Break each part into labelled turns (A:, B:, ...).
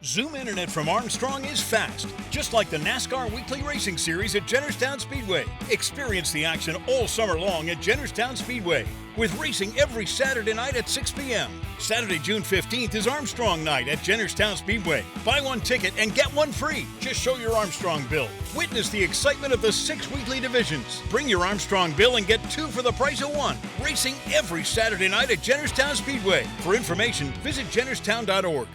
A: Zoom internet from Armstrong is fast, just like the NASCAR Weekly Racing Series at Jennerstown Speedway. Experience the action all summer long at Jennerstown Speedway, with racing every Saturday night at 6 p.m. Saturday, June 15th is Armstrong night at Jennerstown Speedway. Buy one ticket and get one free. Just show your Armstrong bill. Witness the excitement of the 6 weekly divisions. Bring your Armstrong bill and get 2 for the price of 1. Racing every Saturday night at Jennerstown Speedway. For information, visit jennerstown.org.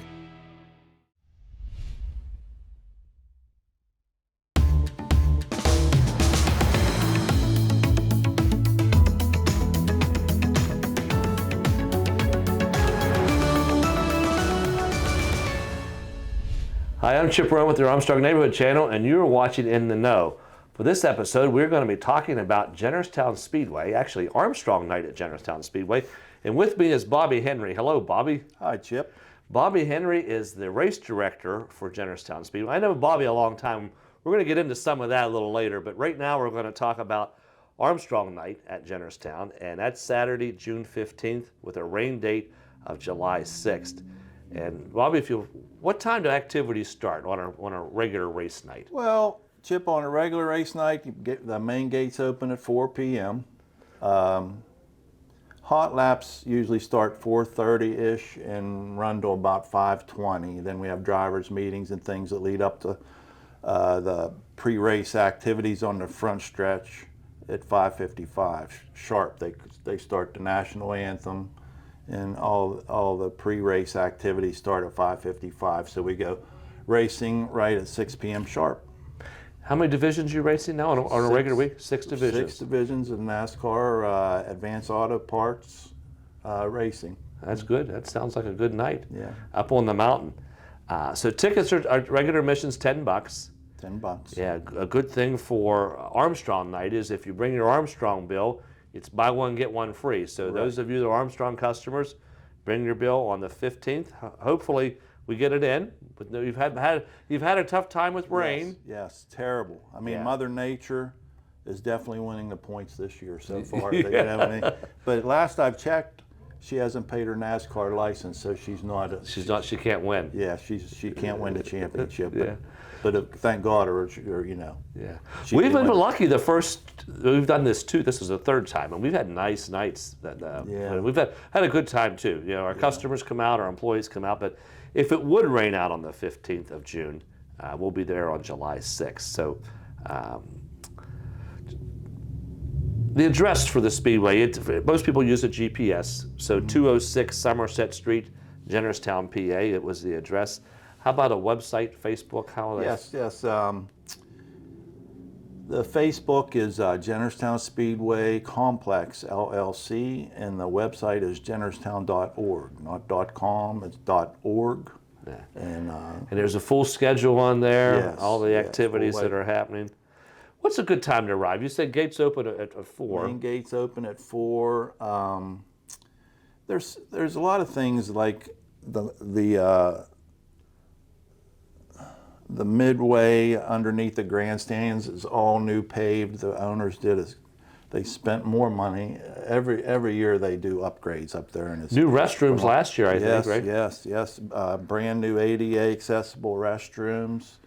B: Hi, I'm Chip Rowan with your Armstrong Neighborhood Channel, and you're watching In the Know. For this episode, we're going to be talking about Jennerstown Speedway, actually Armstrong Night at Jennerstown Speedway. And with me is Bobby Henry. Hello, Bobby.
C: Hi, Chip.
B: Bobby Henry is the race director for Jennerstown Speedway. I know Bobby a long time. We're going to get into some of that a little later, but right now we're going to talk about Armstrong Night at Jennerstown, and that's Saturday, June 15th, with a rain date of July 6th. And Bobby, what time do activities start on a regular race night?
C: Well, Chip, on a regular race night, the main gates open at 4 p.m. Hot laps usually start 4:30-ish and run to about 5:20. Then we have drivers' meetings and things that lead up to the pre-race activities on the front stretch at 5:55 sharp. They start the national anthem. And all the pre-race activities start at 5:55, so we go racing right at 6 p.m. sharp.
B: How many divisions are you racing now on a regular week? 6 divisions.
C: 6 divisions of NASCAR Advanced Auto Parts racing.
B: That's good. That sounds like a good night.
C: Yeah.
B: Up on the mountain. So tickets are regular admissions $10.
C: $10.
B: Yeah. A good thing for Armstrong Night is if you bring your Armstrong bill, it's buy one, get one free. So
C: Right.
B: Those of you that are Armstrong customers, bring your bill on the 15th. Hopefully we get it in. But you've had a tough time with rain.
C: Yes, terrible. I mean,
B: Yeah.
C: Mother Nature is definitely winning the points this year so far. They don't have any, but last I've checked, she hasn't paid her NASCAR license, so she's not.
B: She can't win.
C: Yeah, she can't win the championship.
B: Yeah.
C: But thank God, or you know.
B: Yeah,
C: She
B: we've
C: can
B: been
C: win.
B: lucky. We've done this too. This is the 3rd time, and we've had nice nights.
C: Yeah.
B: We've had a good time too. You know, our customers come out, our employees come out. But if it would rain out on the 15th of June, we'll be there on July 6th. So the address for the Speedway, most people use a GPS. So 206 Somerset Street, Jennerstown, PA. It was the address. How about a website, Facebook?
C: Yes. The Facebook is Jennerstown Speedway Complex LLC, and the website is jennerstown.org, not .com. It's .org.
B: Yeah.
C: And
B: there's a full schedule on there,
C: Yes,
B: all the
C: yes,
B: activities
C: full
B: that are happening. What's a good time to arrive? You said gates open at 4.
C: main gates open at 4. There's a lot of things like the midway underneath the grandstands is all new paved. The owners they spent more money. Every year they do upgrades up there. And it's
B: New restrooms last year, I think, right?
C: Yes. Brand new ADA accessible restrooms.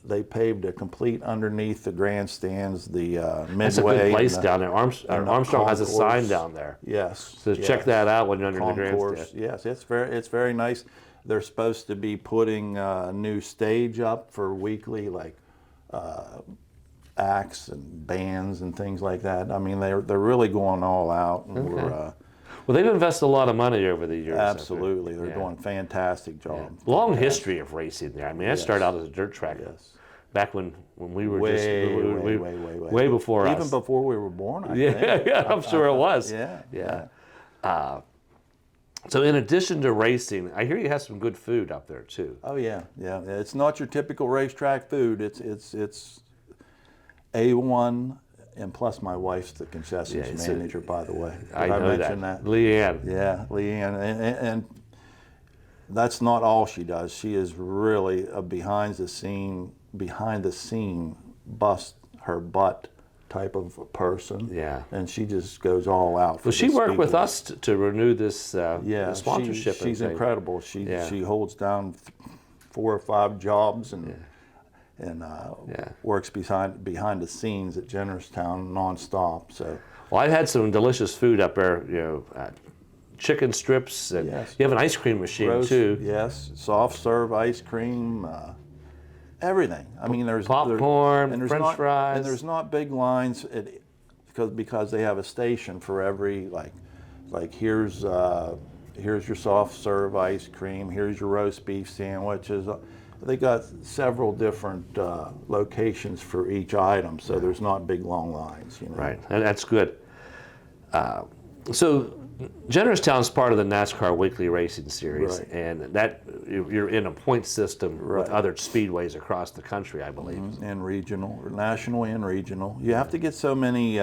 C: They paved a complete underneath the grandstands, the midway.
B: That's a good place down there. Armstrong has a sign down there.
C: Yes.
B: So check that out when you're under the grandstand.
C: Yes, it's very nice. They're supposed to be putting a new stage up for weekly, like acts and bands and things like that. I mean, they're really going all out. And
B: Okay.
C: we're,
B: Well, they've invested a lot of money over the years.
C: absolutely, they're
B: Yeah.
C: doing a fantastic job.
B: Long history of racing there. I mean, that
C: Yes.
B: started out as a dirt track.
C: Yes.
B: Back when we were
C: Way
B: way before us.
C: Even before we were born, I
B: Yeah,
C: think.
B: yeah, I'm sure it was.
C: Yeah.
B: So in addition to racing, I hear you have some good food up there too.
C: Oh yeah. It's not your typical racetrack food. It's A1, and plus my wife's the concessions manager, by the way.
B: I
C: Did
B: know
C: mention that?
B: Leanne.
C: Yeah, Leanne, and that's not all she does. She is really a behind the scene bust her butt type of person.
B: Yeah.
C: And she just goes all out.
B: Well, she worked with us to renew this sponsorship.
C: She's incredible. She holds down 4 or 5 jobs and works behind the scenes at Jennerstown nonstop. So.
B: Well, I've had some delicious food up there. Chicken strips, and you have an ice cream machine too.
C: Yes, soft serve ice cream. Everything. I mean, there's
B: popcorn, French fries,
C: and there's not big lines because they have a station for every like here's your soft serve ice cream, here's your roast beef sandwiches. They got several different locations for each item, so there's not big long lines.
B: Right, and that's good. So Jennerstown's part of the NASCAR Weekly Racing Series, and that you're in a point system with other speedways across the country, I believe.
C: And regional, national and regional. You have to get so many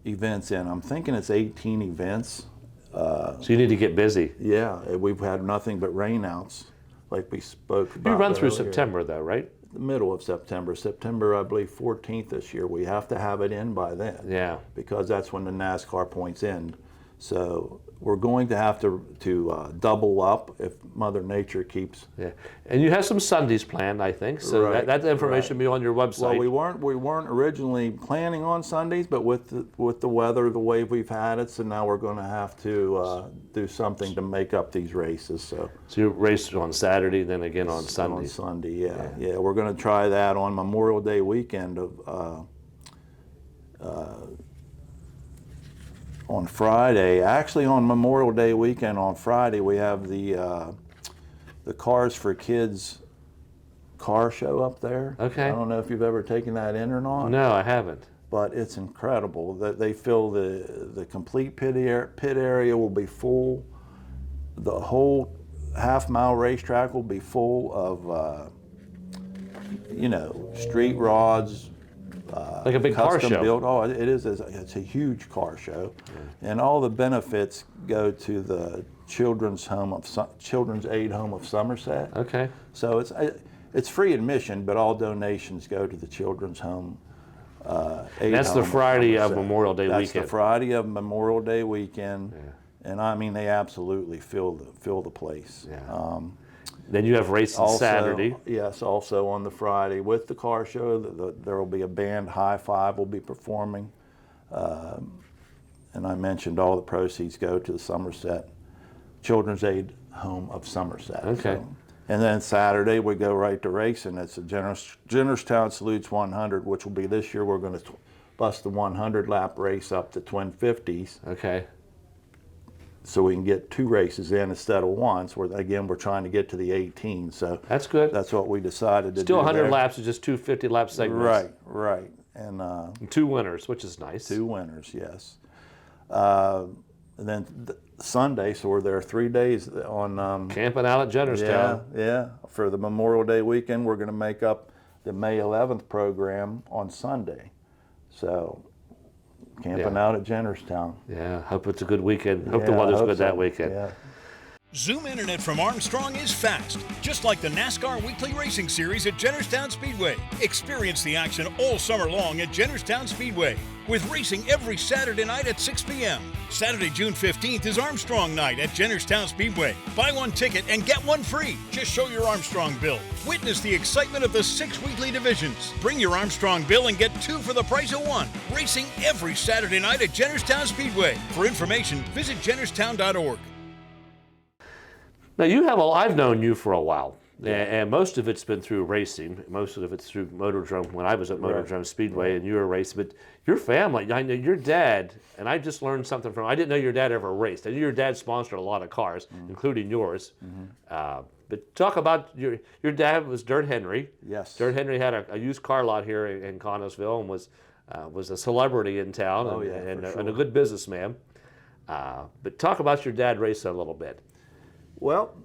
C: events in. I'm thinking it's 18 events.
B: So you need to get busy.
C: Yeah, we've had nothing but rainouts, like we spoke about.
B: You run through
C: earlier.
B: September, though, right?
C: The middle of September, I believe 14th this year. We have to have it in by then.
B: Yeah.
C: Because that's when the NASCAR points end. So we're going to have to double up if Mother Nature keeps.
B: Yeah, and you have some Sundays planned, I think. So that information will be on your website.
C: Well, we weren't originally planning on Sundays, but with the weather, the way we've had it, so now we're going to have to do something to make up these races. So
B: you race on Saturday, then again on Sunday.
C: On Sunday, yeah. We're going to try that on Memorial Day weekend on Friday. Actually, on Memorial Day weekend on Friday, we have the Cars for Kids car show up there.
B: Okay.
C: I don't know if you've ever taken that in or not.
B: No, I haven't.
C: But it's incredible that they fill the complete pit area will be full. The whole half-mile racetrack will be full of street rods.
B: Like a big car show.
C: Built. Oh, it is. It's a huge car show, and all the benefits go to the Children's Aid Home of Somerset.
B: Okay.
C: So it's free admission, but all donations go to the Children's Home.
B: That's the Friday of Memorial Day weekend.
C: That's the Friday of Memorial Day weekend, and I mean they absolutely fill the place.
B: Yeah. Then you have racing Saturday.
C: Yes, also on the Friday with the car show, there will be a band, High Five will be performing. And I mentioned all the proceeds go to the Somerset Children's Aid Home of Somerset.
B: Okay.
C: So, and then Saturday we go right to racing. It's a Jennerstown Salutes 100, which will be this year. We're going to bust the 100 lap race up to twin 50s.
B: Okay.
C: So we can get 2 races in instead of one. So we're trying to get to the 18. So
B: that's good.
C: That's what we decided to do.
B: Still 100 laps is just 2 50-lap segments.
C: Right. And
B: 2 winners, which is nice.
C: 2 winners, yes. And then Sunday, so we're there 3 days on
B: camping out at Jennerstown.
C: Yeah. For the Memorial Day weekend, we're going to make up the May 11th program on Sunday. So. Camping out at Jennerstown.
B: Yeah, hope it's a good weekend. Hope the weather's good that weekend.
C: Yeah.
A: Zoom internet from Armstrong is fast, just like the NASCAR Weekly Racing Series at Jennerstown Speedway. Experience the action all summer long at Jennerstown Speedway, with racing every Saturday night at 6 p.m. Saturday, June 15th is Armstrong night at Jennerstown Speedway. Buy 1 ticket and get 1 free. Just show your Armstrong bill. Witness the excitement of the 6 weekly divisions. Bring your Armstrong bill and get 2 for the price of 1. Racing every Saturday night at Jennerstown Speedway. For information, visit jennerstown.org.
B: Now I've known you for a while, and most of it's been through racing. Most of it's through Motordrome when I was at Motordrome Speedway, and you were racing. But your family, I know your dad, and I just learned something from. I didn't know your dad ever raced. I knew your dad sponsored a lot of cars, including yours. But talk about your dad was Dirt Henry.
C: Yes.
B: Dirt Henry had a used car lot here in Connellsville and was a celebrity in town and a good businessman. But talk about your dad racing a little bit.
C: Well,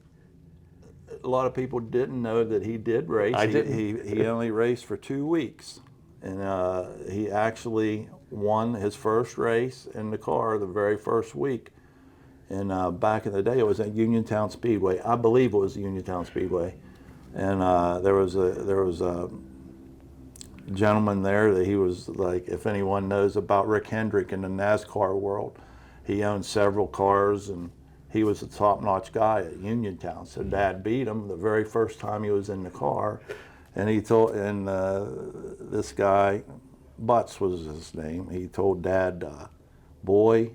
C: a lot of people didn't know that he did race.
B: I didn't.
C: He only raced for 2 weeks, and he actually won his first race in the car the very first week. And back in the day, it was at Uniontown Speedway. I believe it was Uniontown Speedway, and there was gentleman there that he was like, if anyone knows about Rick Hendrick in the NASCAR world, he owned several cars and he was a top-notch guy at Uniontown. So Dad beat him the very first time he was in the car, and he told, and this guy, Butts was his name, he told Dad, boy,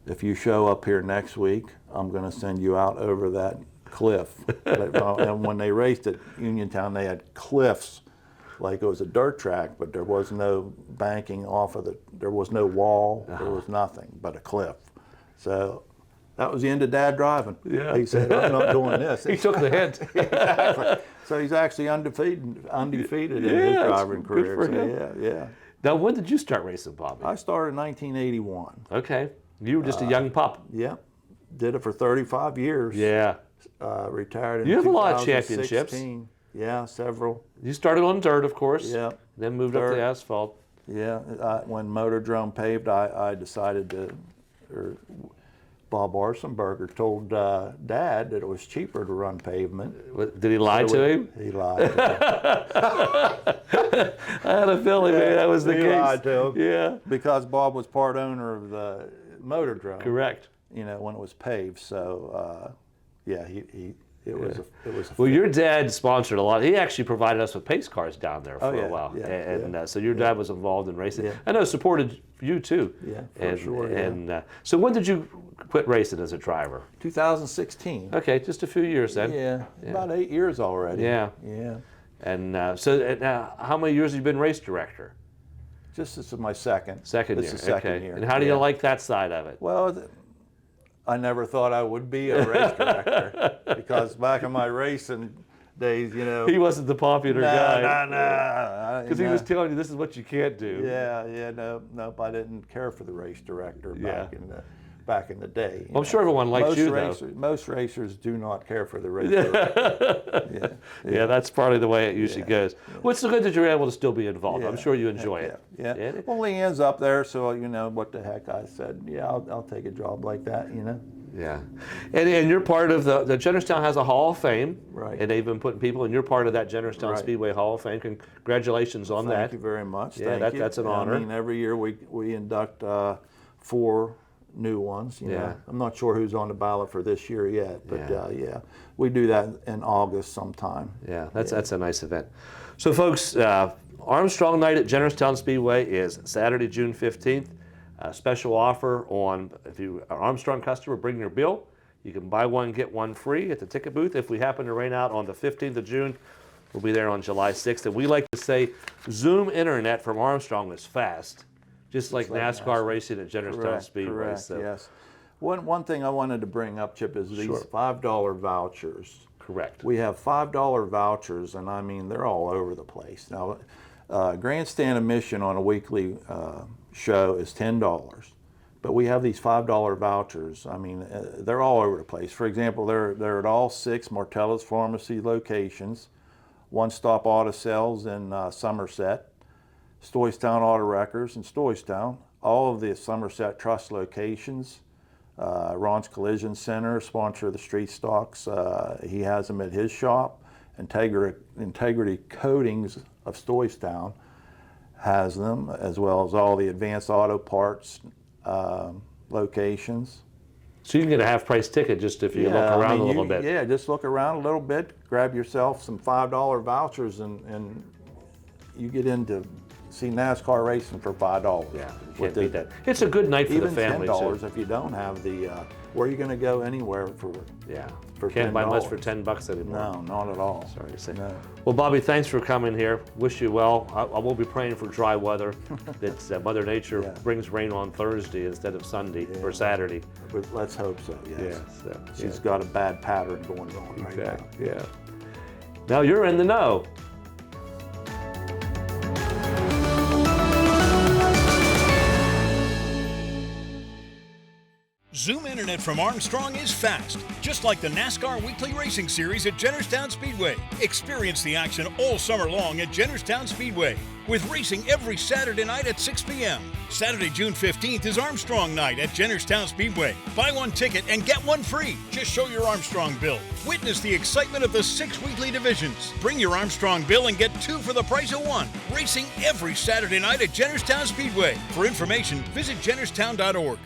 C: if you show up here next week, I'm going to send you out over that cliff. And when they raced at Uniontown, they had cliffs, like it was a dirt track, but there was no banking off of there was no wall, there was nothing but a cliff. So that was the end of Dad driving.
B: Yeah.
C: He said, I'm not doing this.
B: He took the hint.
C: Exactly. So he's actually undefeated in his driving career.
B: Good for
C: So,
B: him.
C: yeah.
B: Now, when did you start racing, Bobby?
C: I started in 1981.
B: Okay. You were just a young pup.
C: Yeah. Did it for 35 years.
B: Yeah.
C: Retired in
B: You have a lot of
C: 2016.
B: championships.
C: Yeah, several.
B: You started on dirt, of course.
C: Yeah.
B: Then moved up
C: Dirt.
B: to asphalt.
C: Yeah. When Motordrome paved, I decided to, or Bob Arsenberger told Dad that it was cheaper to run pavement.
B: Did he lie to him?
C: He lied to him.
B: I had a feeling maybe that was the
C: He
B: case.
C: lied to him.
B: Yeah.
C: Because Bob was part owner of the Motordrome.
B: Correct.
C: You know, when it was paved. So, yeah, it was a
B: Well, your dad sponsored a lot. He actually provided us with pace cars down there for
C: yeah,
B: a while.
C: yeah,
B: And so your dad was involved in racing.
C: Yeah.
B: I know supported you too.
C: Yeah, for sure. Yeah.
B: And so when did you quit racing as a driver?
C: 2016.
B: Okay, just a few years then.
C: Yeah, about 8 years already.
B: Yeah.
C: Yeah.
B: And so now, how many years have you been race director?
C: This is my second.
B: Second
C: This
B: year.
C: is second
B: Okay.
C: year.
B: And how do you like that side of it?
C: Well, I never thought I would be a race director because back in my racing days, you know.
B: He wasn't the popular guy.
C: No.
B: Because he was telling you this is what you can't do.
C: Yeah, nope. I didn't care for the race director back in the day.
B: Well, I'm sure everyone likes you, though.
C: Most racers do not care for the race director.
B: Yeah, that's partly the way it usually goes. Well, it's so good that you're able to still be involved. I'm sure you enjoy it.
C: Yeah. Well, Leanne's up there, so you know what the heck. I said, yeah, I'll take a job like that, you know.
B: Yeah, and you're part of the Jennerstown has a Hall of Fame,
C: right?
B: And they've been putting people, and you're part of that Jennerstown Speedway Hall of Fame. Congratulations on that.
C: Thank you very much.
B: Yeah, that's an honor.
C: I mean, every year we induct 4 new ones. You know. I'm not sure who's on the ballot for this year yet, but we do that in August sometime.
B: Yeah, that's a nice event. So, folks, Armstrong Night at Jennerstown Speedway is Saturday, June 15th. Special offer on, if you are an Armstrong customer, bring your bill. You can buy one, get one free at the ticket booth. If we happen to rain out on the 15th of June, we'll be there on July 6th. And we like to say Zoom Internet from Armstrong is fast, just like NASCAR racing at Jennerstown Speedway.
C: Correct,
B: So.
C: yes. One thing I wanted to bring up, Chip, is these $5 vouchers.
B: Correct.
C: We have $5 vouchers, and I mean, they're all over the place. Now, grandstand admission on a weekly show is $10, but we have these $5 vouchers. I mean, they're all over the place. For example, they're at all 6 Martellus Pharmacy locations, One-Stop Auto Sales in Somerset, Stoystown Auto Wreckers in Stoystown, all of the Somerset Trust locations, Ron's Collision Center, sponsor of the Street Stocks, he has them at his shop. Integrity Coatings of Stoystown has them, as well as all the Advanced Auto Parts locations.
B: So you can get a half-price ticket just if you look around a little bit.
C: Yeah, just look around a little bit, grab yourself some $5 vouchers, and you get into see NASCAR racing for $5.
B: Yeah, can't beat that. It's a good night for the family,
C: even
B: too.
C: $10 if you don't have the. Where are you going to go anywhere for?
B: Yeah,
C: for
B: can't buy much for
C: $10.
B: $10 anymore.
C: No, not at all.
B: Sorry to say.
C: No.
B: Well, Bobby, thanks for coming here. Wish you well. I will be praying for dry weather. That Mother Nature brings rain on Thursday instead of Sunday or Saturday.
C: But let's hope so. Yes.
B: Yeah,
C: She's got a bad pattern going on right now.
B: Yeah. Now you're in the know.
A: Zoom Internet from Armstrong is fast, just like the NASCAR Weekly Racing Series at Jennerstown Speedway. Experience the action all summer long at Jennerstown Speedway. with racing every Saturday night at 6 p.m. Saturday, June 15th is Armstrong night at Jennerstown Speedway. Buy one ticket and get one free. Just show your Armstrong bill. Witness the excitement of the 6 weekly divisions. Bring your Armstrong bill and get 2 for the price of 1. Racing every Saturday night at Jennerstown Speedway. For information, visit jennerstown.org.